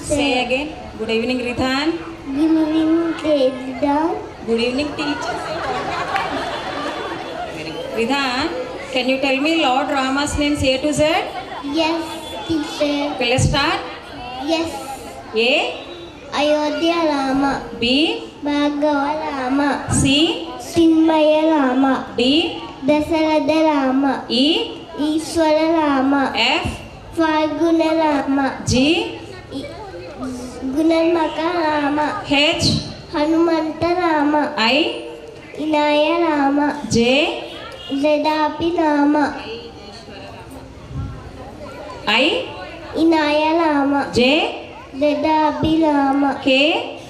Say again. Good evening, Ridhan. Good evening, Ridhan. Good evening, teacher. Ridhan, can you tell me Lord Rama's names A to Z? Yes, teacher. Okay, let's start. Yes. A, Ayodhya Rama. B, Bhargava Rama. C, Chinmaya Rama. D, Dasaratha Rama. E, Ishwara Rama. F, Falguna Rama. G, Gunarmaka Rama. H, Hanumanta Rama. I, Inaya Rama. J, Zadapi Rama. I, Inaya Rama. J, Zadapi Rama. K,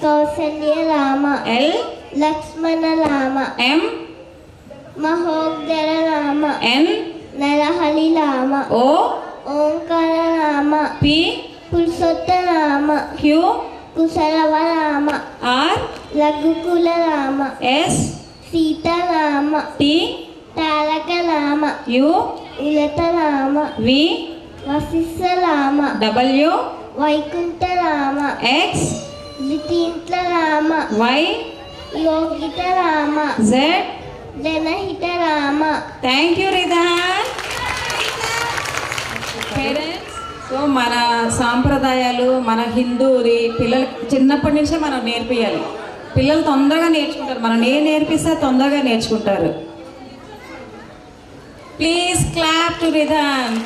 Kausalya Rama. L, Lakshmana Rama. M, Mahodara Rama. N, Narahali Rama. O, Omkara Rama. P, Purushotta Rama. Q, Kusalava Rama. R, Raghukula Rama. S, Sita Rama. T, Taraka Rama. U, Ulata Rama. V, Vasissa Rama. W, Vaikunta Rama. X, Litintla Rama. Y, Yogita Rama. Z. Janahita Rama. Thank you Ridhan. Parents, so మన సాంప్రదాయాలు మన హిందూది పిల్లలకి చిన్నప్పటి నుంచే మనం నేర్పియాలి. పిల్లలు తొందరగా నేర్చుకుంటారు. మనం నేర్పిస్తే తొందరగా నేర్చుకుంటారు. Please clap to రిధాన్.